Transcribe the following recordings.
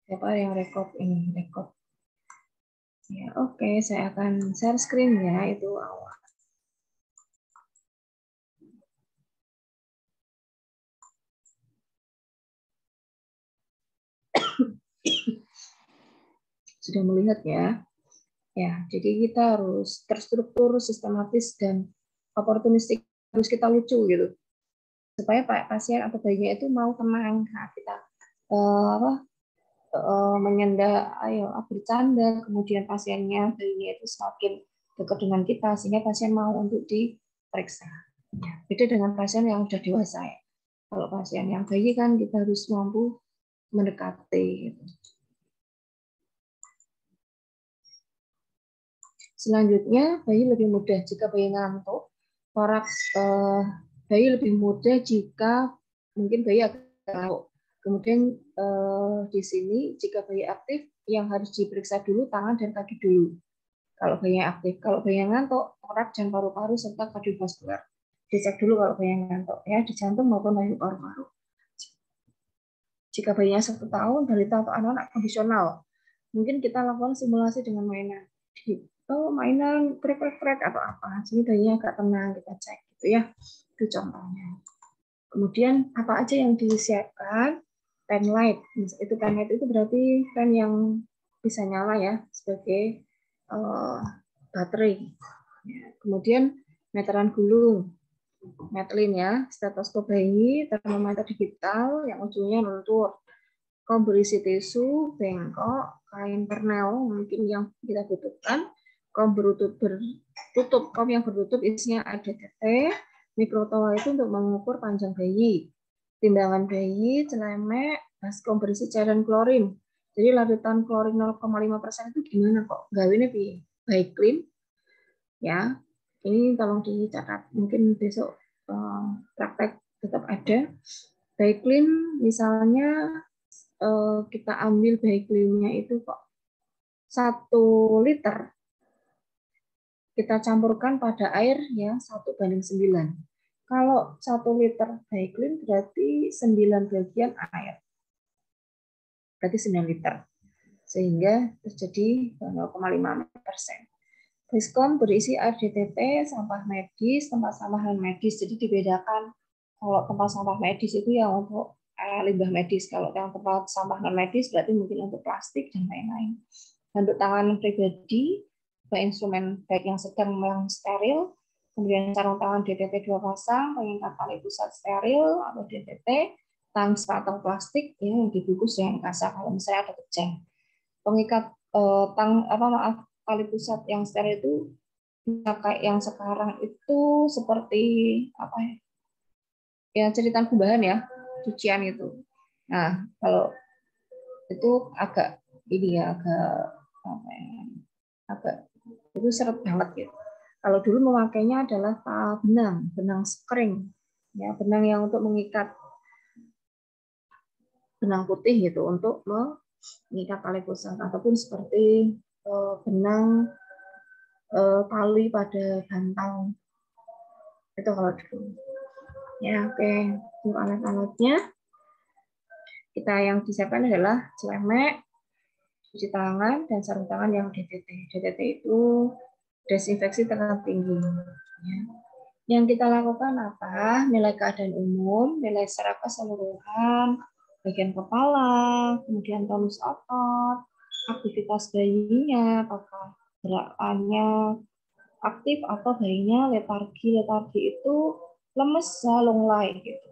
Siapa yang record ini? Record. Ya, oke, saya akan share screen ya, itu awal. Sudah melihat ya? Ya, jadi kita harus terstruktur, sistematis, dan oportunistik, harus kita lucu gitu. Supaya pasien atau bayinya itu mau tenang. Nah, kita menyenda, ayo bercanda, kemudian pasiennya, bayinya itu semakin dekat dengan kita, sehingga pasien mau untuk diperiksa. Ya, beda dengan pasien yang sudah dewasa ya. Kalau pasien yang bayi kan kita harus mampu mendekati. Gitu. Selanjutnya, bayi lebih mudah jika bayi ngantuk. Bayi lebih mudah jika mungkin bayi agak ngantuk. Kemudian di sini jika bayi aktif, yang harus diperiksa dulu tangan dan kaki dulu. Kalau bayi aktif, kalau bayi ngantuk, orak dan paru-paru serta kardiovaskular. Dicek dulu kalau bayi ngantuk ya, di jantung maupun paru-paru. Jika bayinya 1 tahun, balita atau anak-anak kondisional, mungkin kita lakukan simulasi dengan mainan. Mainan krek-krek atau apa. Jadi bayinya agak tenang, kita cek gitu ya. Itu contohnya. Kemudian apa aja yang disiapkan? Pen light. Itu pen light itu berarti pen yang bisa nyala ya sebagai baterai. Kemudian meteran gulung, metlin ya, stetoskop bayi, termometer digital yang ujungnya lentur, kom berisi tisu, bengkok, kain pernel mungkin yang kita butuhkan, kom yang bertutup isinya ADTT, mikrotoa itu untuk mengukur panjang bayi, timbangan bayi, celemek, baskom berisi cairan klorin. Jadi larutan klorin 0,5% itu gimana kok? Gawinnya baik clean ya. Ini tolong dicatat. Mungkin besok praktek tetap ada. Baik clean misalnya kita ambil baik clean-nya itu kok 1 liter kita campurkan pada air ya 1:9. Kalau 1 liter baik clean berarti 9 bagian air. Berarti 9 liter. Sehingga terjadi 0,5%. Baskom berisi air DTT, sampah medis, tempat sampah non medis. Jadi dibedakan kalau tempat sampah medis itu yang untuk limbah medis. Kalau yang tempat sampah non medis berarti mungkin untuk plastik dan lain-lain. Handuk tangan pribadi, instrumen baik yang sedang yang steril, kemudian sarung tangan DTT 2 pasang, pengikat tali pusat steril atau DTT, tang atau plastik ya, yang dibungkus dengan kasar kalau misalnya ada kejang. Pengikat tali pusat yang steril itu kayak yang sekarang itu seperti apa ya cerita kubahan ya, cucian itu. Nah, kalau itu agak ini ya agak itu seret banget gitu. Kalau dulu memakainya adalah benang sekring ya, benang yang untuk mengikat benang putih gitu untuk mengikat tali pusat, ataupun seperti benang tali pada bantal itu kalau dulu ya. Oke, untuk alat-alatnya kita yang disiapkan adalah celemek, cuci tangan, dan sarung tangan yang DTT. DTT itu desinfeksi tekan tinggi ya. Yang kita lakukan apa? Nilai keadaan umum, nilai secara keseluruhan, bagian kepala, kemudian tonus otot, aktivitas bayinya, apakah gerakannya aktif atau bayinya letargi. Letargi itu lemes, lunglai gitu.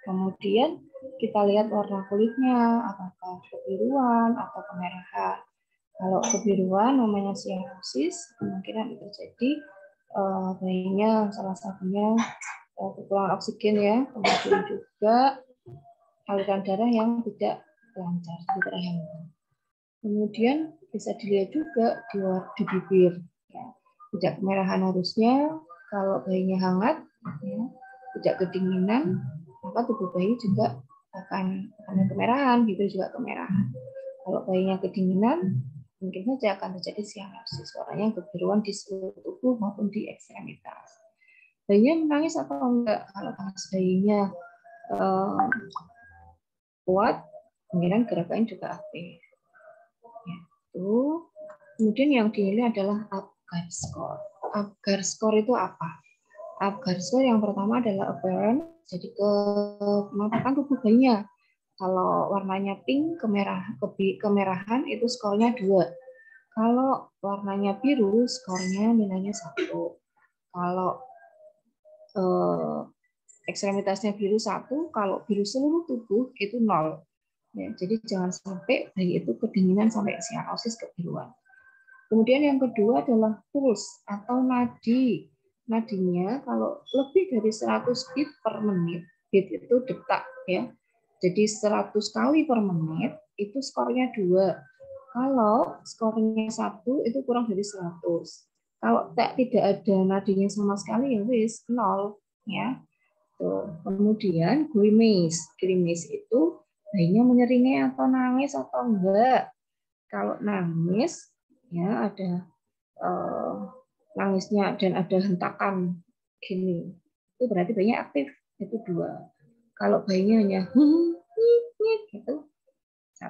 Kemudian kita lihat warna kulitnya, apakah kebiruan atau kemerahan. Kalau kebiruan namanya cyanosis, kemungkinan itu terjadi bayinya salah satunya kekurangan oksigen ya, kemudian juga aliran darah yang tidak lancar, tidak hamil. Kemudian bisa dilihat juga di bibir, ya. Tidak kemerahan harusnya. Kalau bayinya hangat, ya, tidak kedinginan, maka tubuh bayi juga akan kemerahan, gitu juga kemerahan. Kalau bayinya kedinginan, mungkin saja akan terjadi cyanosis, warnanya kebiruan di seluruh tubuh maupun di ekstremitas. Bayinya menangis atau enggak? Kalau tangis bayinya kuat, kemungkinan gerakannya juga aktif. Itu. Kemudian yang dinilai adalah Apgar score. Apgar score itu apa? Apgar score yang pertama adalah appearance, jadi penampakan tubuh bayinya. Kalau warnanya pink, kemerahan itu skornya 2. Kalau warnanya biru, skornya nilainya 1. Kalau ekstremitasnya biru 1, kalau biru seluruh tubuh itu 0. Ya, jadi jangan sampai bayi itu kedinginan sampai sianosis kebiruan. Kemudian yang kedua adalah pulse atau nadi. Nadinya kalau lebih dari 100 beat per menit, beat itu detak ya. Jadi 100 kali per menit itu skornya 2. Kalau skornya 1 itu kurang dari 100. Kalau tidak ada nadinya sama sekali ya wis 0 ya. Tuh. Kemudian grimace. Grimace itu bayinya menyeringai atau nangis atau enggak. Kalau nangis ya ada nangisnya dan ada hentakan gini, itu berarti bayinya aktif, itu 2. Kalau bayinya hanya gitu 1.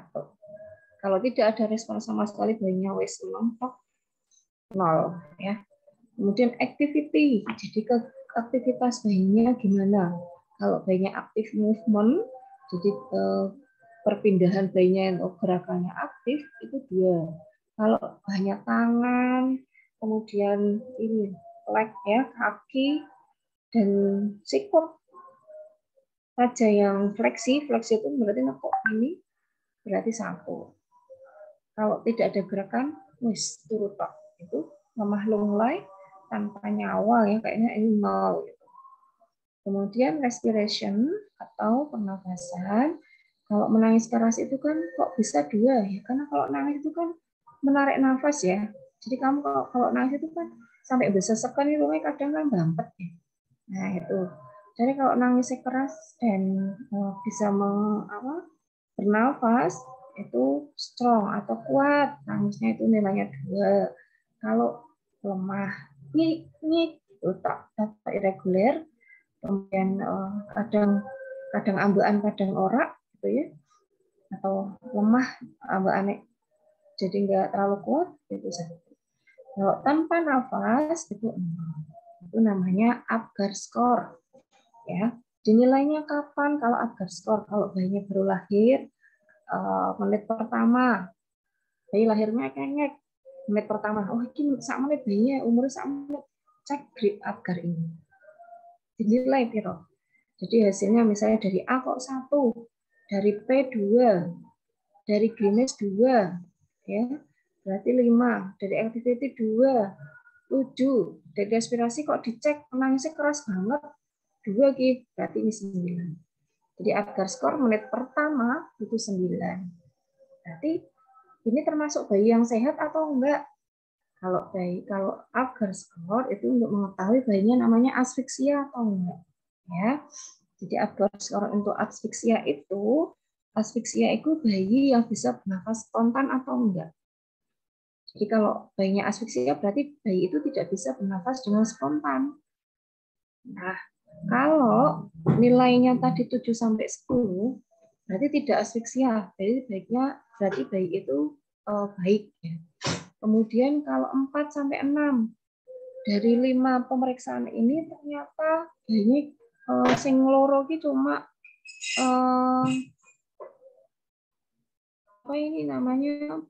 Kalau tidak ada respon sama sekali, bayinya wes mentok 0 ya. Kemudian activity, jadi aktivitas bayinya gimana? Kalau bayinya aktif movement, jadi perpindahan bayinya yang gerakannya aktif itu 2. Kalau banyak tangan, kemudian ini leg ya, kaki dan sikut saja yang fleksi itu berarti nekuk ini berarti 1. Kalau tidak ada gerakan, wis turut tok itu lemah lunglai tanpa nyawa ya, kayaknya ini 0. Kemudian respiration atau pernafasan. Kalau menangis keras itu kan kok bisa 2 ya? Karena kalau nangis itu kan menarik nafas ya. Jadi kamu kalau nangis itu kan sampai bersesekan itu kadang kan bampet ya. Nah itu. Jadi kalau nangisnya keras dan bisa bernafas itu strong atau kuat, nangisnya itu nilainya 2. Kalau lemah, nyik itu tak irregular, kemudian kadang ambekan kadang orak gitu ya, atau lemah ambekan jadi nggak terlalu kuat itu 1. Kalau tanpa nafas itu 0. Itu namanya Apgar score ya. Dinilainya kapan kalau Apgar score? Kalau bayinya baru lahir menit pertama, bayi lahirnya kengek, menit pertama, oh ini sak menit bayinya umurnya sak menit, cek grip Apgar ini dinilai piro. Jadi hasilnya misalnya dari A kok 1, dari P 2, dari Grimace 2, ya berarti 5, dari activity 2, 7, dari aspirasi kok dicek menangisnya keras banget 2 gitu, berarti ini 9. Jadi Apgar skor menit pertama itu 9. Berarti ini termasuk bayi yang sehat atau enggak? Kalau Apgar skor itu untuk mengetahui bayinya namanya asfiksia atau enggak, ya. Jadi Apgar skor untuk asfiksia itu bayi yang bisa bernafas spontan atau enggak. Jadi kalau bayinya asfiksia berarti bayi itu tidak bisa bernafas dengan spontan. Nah, kalau nilainya tadi 7 sampai 10 berarti tidak asfiksia. Berarti bayi itu baik ya. Kemudian kalau 4 sampai 6 dari 5 pemeriksaan ini ternyata bayinya sing loro ki cuma apa ini namanya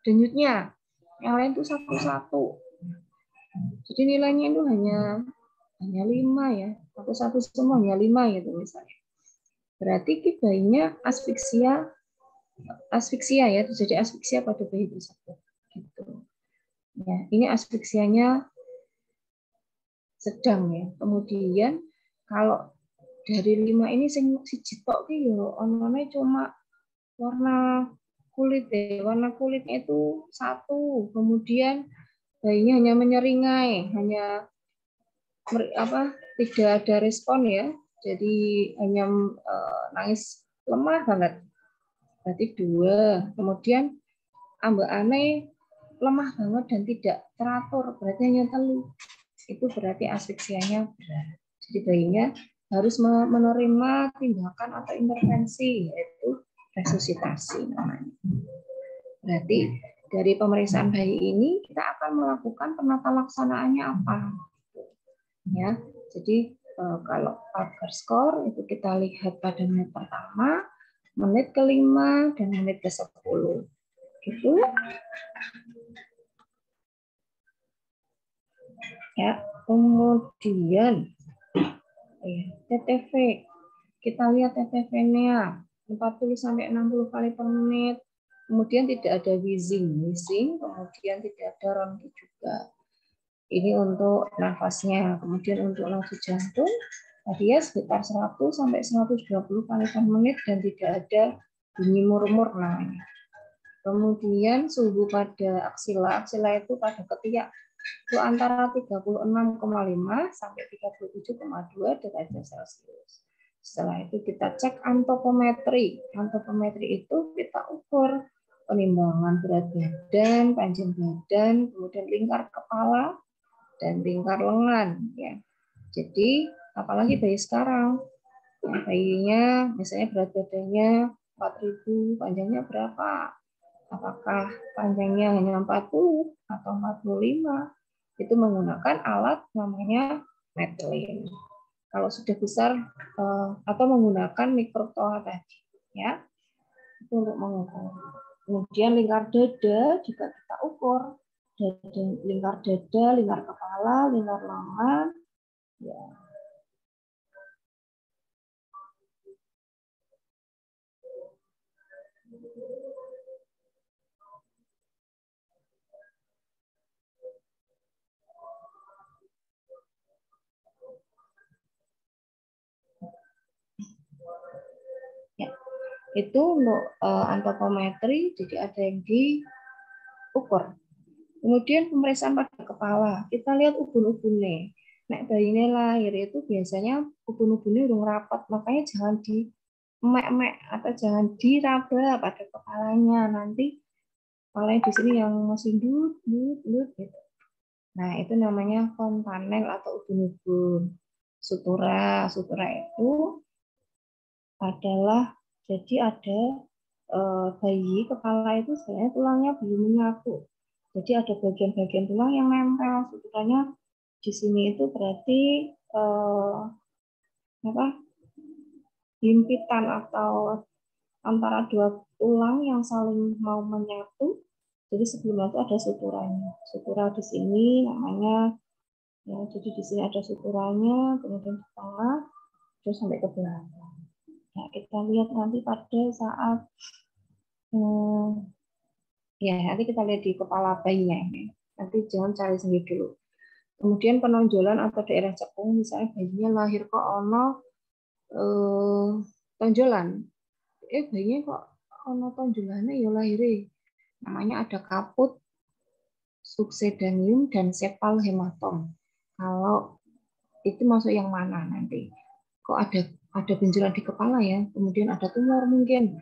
denyutnya, yang lain itu 1-1. Jadi nilainya itu hanya 5 ya, satu semua hanya 5 gitu misalnya. Berarti bayinya asfiksia ya, terjadi asfiksia pada bayi tersebut. Gitu. Ya, ini asfiksianya sedang ya. Kemudian kalau dari 5 ini si jitok ki yo onone cuma warna kulit deh. Warna kulitnya itu 1. Kemudian bayinya hanya menyeringai, hanya tidak ada respon ya. Jadi hanya nangis lemah banget. Berarti 2. Kemudian ambekane lemah banget dan tidak teratur, berarti hanya 3. Itu berarti asfiksianya berat. Jadi bayinya harus menerima tindakan atau intervensi, yaitu resusitasi namanya. Berarti dari pemeriksaan bayi ini kita akan melakukan penata laksanaannya apa? Ya, jadi kalau Parker score itu kita lihat pada menit pertama, menit ke-5, dan menit ke-10. Gitu. Ya, kemudian TTV. Kita lihat TTV-nya 40-60 kali per menit. Kemudian tidak ada wheezing, kemudian tidak ada ronki juga. Ini untuk nafasnya. Kemudian untuk laju jantung, tadi ya sekitar 100-120 kali per menit dan tidak ada bunyi murmur namanya. Kemudian suhu pada aksila itu pada ketiak itu antara 36,5 sampai 37,2 derajat Celcius. Setelah itu kita cek antropometri. Antropometri itu kita ukur penimbangan berat badan, panjang badan, kemudian lingkar kepala dan lingkar lengan. Ya. Jadi apalagi bayi sekarang, bayinya misalnya berat badannya 4.000, panjangnya berapa? Apakah panjangnya hanya 40 atau 45? Itu menggunakan alat namanya Matlin. Kalau sudah besar atau menggunakan mikrotoa tadi, ya, itu untuk mengukur. Kemudian lingkar dada juga kita ukur, lingkar dada, lingkar kepala, lingkar lengan, ya. Ya, itu untuk antropometri, jadi ada yang diukur. Kemudian pemeriksaan pada kepala, kita lihat ubun-ubunnya. Nek bayinya lahir itu biasanya ubun-ubunnya urung rapat, makanya jangan di mek atau jangan diraba pada kepalanya. Nanti kepalanya di sini yang masih lut gitu. Nah, itu namanya fontanel atau ubun-ubun. Sutura itu adalah jadi ada bayi kepala itu sebenarnya tulangnya belum menyatu. Jadi ada bagian-bagian tulang yang nempel. Suturanya di sini itu berarti himpitan atau antara dua tulang yang saling mau menyatu. Jadi sebelumnya itu ada suturanya. Sutura di sini namanya, ya, jadi di sini ada suturanya, kemudian di tengah, terus sampai ke belakang. Nah, kita lihat nanti pada saat ya, nanti kita lihat di kepala bayinya ini. Nanti jangan cari sendiri dulu. Kemudian penonjolan atau daerah cekung, misalnya bayinya lahir kok ono tonjolan. Bayinya kok ono tonjolannya ya lahir. Namanya ada kaput, succedaneum, dan sepal hematom. Kalau itu masuk yang mana nanti? Kok ada benjolan di kepala ya? Kemudian ada tumor mungkin.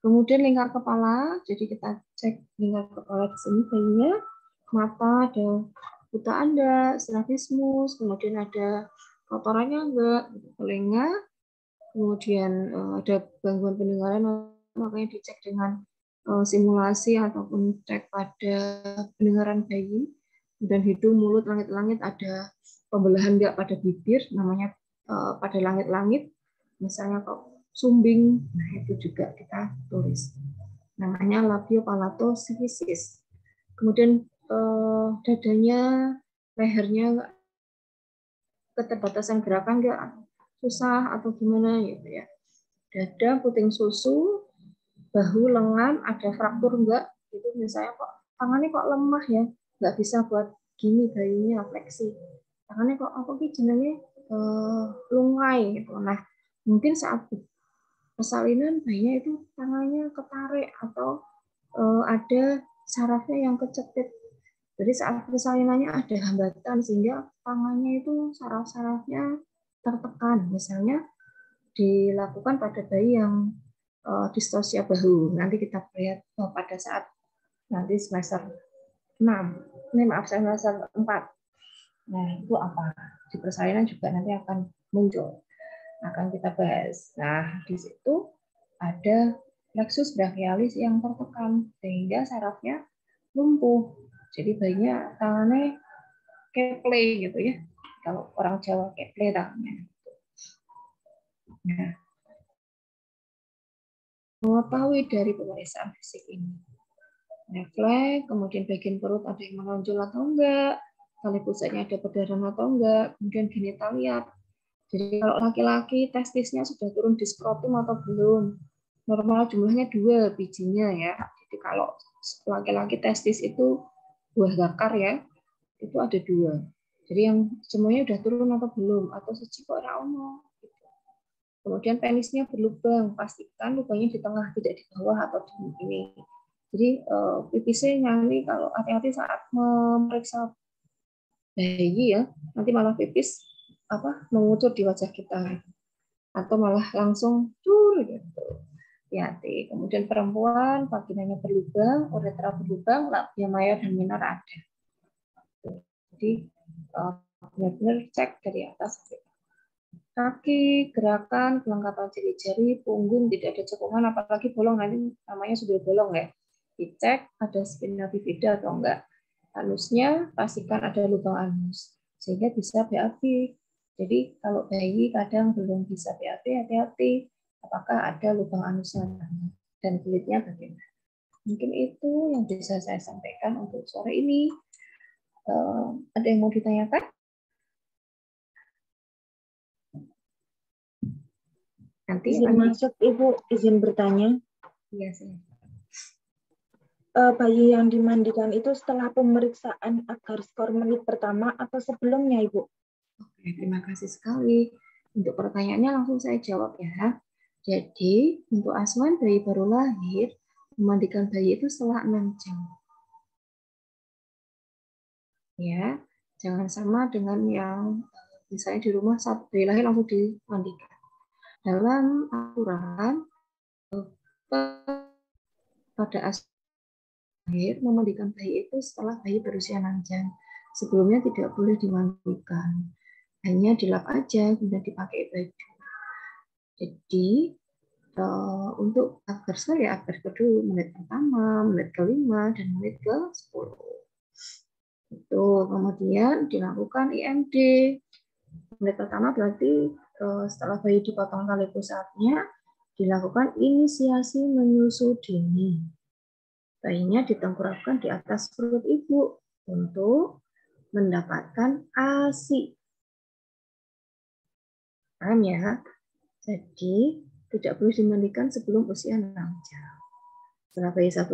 Kemudian lingkar kepala, jadi kita cek lingkar kepala di sini bayinya, mata ada buta Anda, strabismus, kemudian ada kotorannya enggak, telinga, kemudian ada gangguan pendengaran, makanya dicek dengan simulasi ataupun cek pada pendengaran bayi, dan hidung, mulut, langit-langit ada pembelahan enggak pada bibir, namanya pada langit-langit, misalnya kok sumbing, nah itu juga kita tulis. Namanya labiopalatosifisis. Kemudian dadanya, lehernya keterbatasan gerakan nggak, susah atau gimana gitu ya. Dada, puting susu, bahu, lengan, ada fraktur enggak? Itu misalnya kok tangannya kok lemah ya, nggak bisa buat gini bayinya fleksi. Tangannya kok apa sih jenenge lungai gitu. Nah, mungkin saat persalinan bayinya itu tangannya ketarik atau ada sarafnya yang kejepit. Jadi saat persalinannya ada hambatan sehingga tangannya itu saraf-sarafnya tertekan. Misalnya dilakukan pada bayi yang distosia bahu. Nanti kita lihat pada saat nanti semester 6. Ini maaf semester 4. Nah, itu apa? Di persalinan juga nanti akan muncul. Akan kita bahas. Nah, di situ ada plexus brachialis yang tertekan sehingga sarafnya lumpuh. Jadi bayinya tangannya keple gitu ya. Kalau orang Jawa keple tangannya. Nah, mengetahui dari pemeriksaan fisik ini, refleks, kemudian bagian perut ada yang menonjol atau enggak, tali pusatnya ada perdarahan atau enggak, kemudian genitalia. Jadi kalau laki-laki testisnya sudah turun di skrotum atau belum, normal jumlahnya 2 bijinya ya. Jadi kalau laki-laki testis itu buah zakar ya, itu ada 2. Jadi yang semuanya udah turun atau belum, atau siji kok ora ono. Kemudian penisnya berlubang, pastikan lubangnya di tengah, tidak di bawah atau di ini. Jadi pipisnya nyali kalau hati-hati saat memeriksa bayi ya, nanti malah pipis mengucur di wajah kita atau malah langsung cur gitu. Hati-hati. Kemudian perempuan vaginanya berlubang, uretra berlubang, labia mayor dan minor ada. Jadi benar-benar cek dari atas sampai kaki, gerakan, kelengkapan jari-jari, punggung tidak ada cekungan, apalagi bolong nanti namanya sudah bolong ya. Dicek ada spina bifida atau enggak. Anusnya pastikan ada lubang anus sehingga bisa BAB. Jadi kalau bayi kadang belum bisa BAB, hati-hati apakah ada lubang anusnya dan kulitnya bagaimana. Mungkin itu yang bisa saya sampaikan untuk sore ini. Ada yang mau ditanyakan? Nanti izin masuk, Ibu, izin bertanya. Iya sih. Bayi yang dimandikan itu setelah pemeriksaan agar skor menit pertama atau sebelumnya, Ibu? Oke, terima kasih sekali. Untuk pertanyaannya langsung saya jawab ya. Jadi, untuk Aswan bayi baru lahir, memandikan bayi itu setelah 6 jam. Ya, jangan sama dengan yang misalnya di rumah saat bayi lahir langsung dimandikan. Dalam aturan pada lahir memandikan bayi itu setelah bayi berusia 6 jam. Sebelumnya tidak boleh dimandikan. Hanya dilap aja, kemudian dipakai baju. Jadi untuk agar saya agar kedua menit pertama, menit kelima, dan menit ke-10. Itu kemudian dilakukan IMD. Menit pertama berarti setelah bayi dipotong tali pusatnya, dilakukan inisiasi menyusu dini. Bayinya ditengkurapkan di atas perut ibu untuk mendapatkan ASI. Paham ya? Jadi tidak boleh dimandikan sebelum usia 6 jam. Setelah bayi 1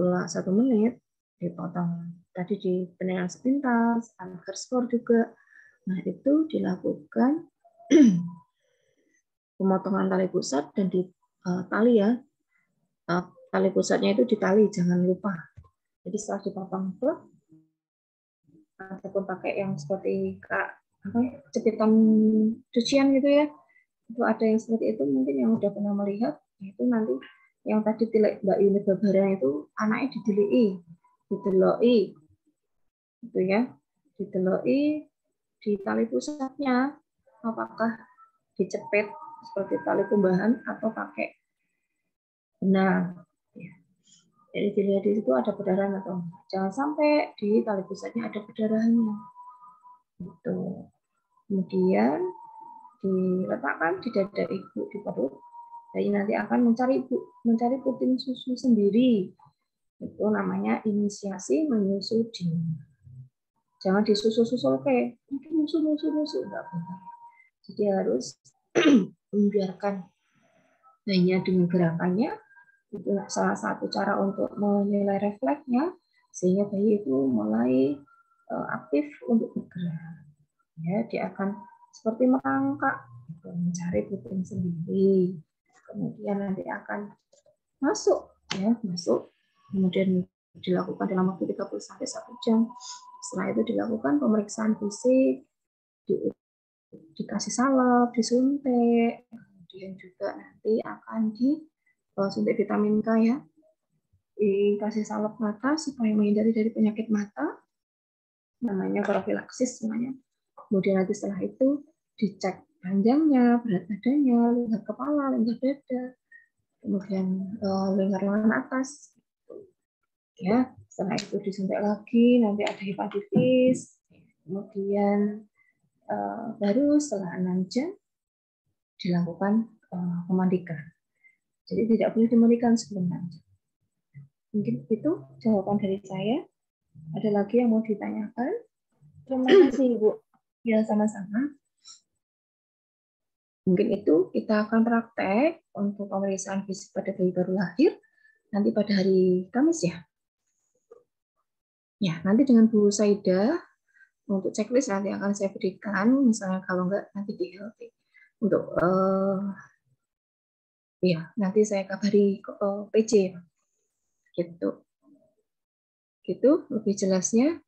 menit, dipotong. Tadi di penilaian sepintas, underscore juga. Nah, itu dilakukan pemotongan tali pusat dan di tali ya. Tali pusatnya itu ditali, jangan lupa. Jadi setelah dipotong itu, ataupun pakai yang seperti cepitan cucian gitu ya, itu ada yang seperti itu mungkin yang udah pernah melihat, itu nanti yang tadi tilek Mbak Yuni Babara itu anaknya dideloi gitu ya, dideloi di tali pusatnya apakah dicepit seperti tali kumbahan atau pakai benang. Jadi dilihat di situ ada perdarahan atau enggak. Jangan sampai di tali pusatnya ada perdarahannya. Gitu. Kemudian diletakkan di dada ibu di perut. Bayi nanti akan mencari puting susu sendiri. Itu namanya inisiasi menyusu dini. Jangan disusul-susul kayak musuh enggak boleh. Jadi harus membiarkan bayinya dengan gerakannya. Itu salah satu cara untuk menilai refleksnya sehingga bayi itu mulai aktif untuk bergerak. Ya, dia akan seperti merangkak mencari puting sendiri. Kemudian nanti akan masuk. Kemudian dilakukan dalam waktu 30 sampai 1 jam. Setelah itu dilakukan pemeriksaan fisik, dikasih salep, disuntik, kemudian juga nanti akan disuntik vitamin K ya, dikasih salep mata supaya menghindari dari penyakit mata, namanya profilaksis namanya. Kemudian nanti setelah itu dicek panjangnya, berat badannya, lingkar kepala, lingkar dada. kemudian lingkar lengan atas. Ya, setelah itu disuntik lagi, nanti ada hepatitis, kemudian baru setelah 6 jam dilakukan pemandikan. Jadi tidak boleh dimandikan sebelum 6 jam. Mungkin itu jawaban dari saya. Ada lagi yang mau ditanyakan? Terima kasih, Ibu. Ya, sama-sama. Mungkin itu kita akan praktek untuk pemeriksaan fisik pada bayi baru lahir nanti pada hari Kamis ya. Ya, nanti dengan Bu Saida untuk checklist nanti akan saya berikan, misalnya kalau enggak nanti di HLT. Untuk ya, nanti saya kabari PJ gitu. Gitu lebih jelasnya.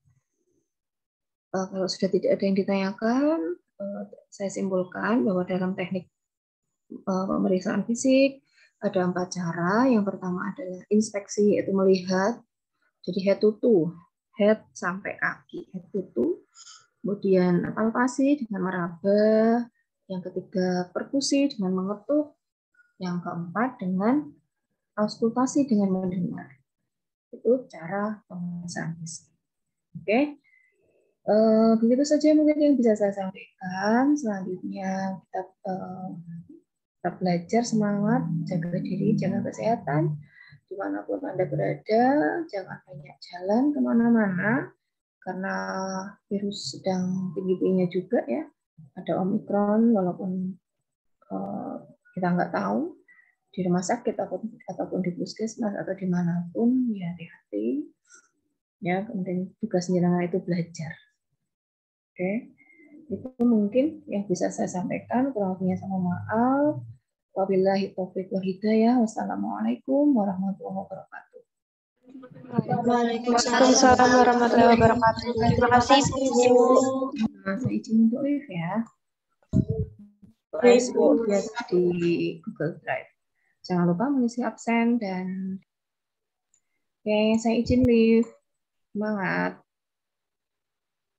Kalau sudah tidak ada yang ditanyakan, saya simpulkan bahwa dalam teknik pemeriksaan fisik ada 4 cara. Yang pertama adalah inspeksi, yaitu melihat, jadi head to toe, head sampai kaki, head to toe. Kemudian palpasi dengan meraba, yang ketiga perkusi dengan mengetuk, yang keempat dengan auskultasi dengan mendengar. Itu cara pemeriksaan fisik. Oke. Begitu saja mungkin yang bisa saya sampaikan. Selanjutnya kita belajar semangat, jaga diri, jaga kesehatan, dimanapun Anda berada, jangan banyak jalan kemana-mana, karena virus sedang tinggi-tingginya juga ya. Ada Omikron, walaupun kita nggak tahu, di rumah sakit ataupun di puskesmas atau dimanapun, ya hati-hati. Ya, kemudian tugasnya itu belajar. Oke, itu mungkin yang bisa saya sampaikan. Kurang lebihnya sama maaf. Wabillahi taufiq wal hidayah. Wassalamualaikum warahmatullahi wabarakatuh. Waalaikumsalam warahmatullahi wabarakatuh. Terima kasih, Bu. Nah, saya izin untuk live ya. Facebook biasa di Google Drive. Jangan lupa mengisi absen dan oke, saya izin live. Semangat.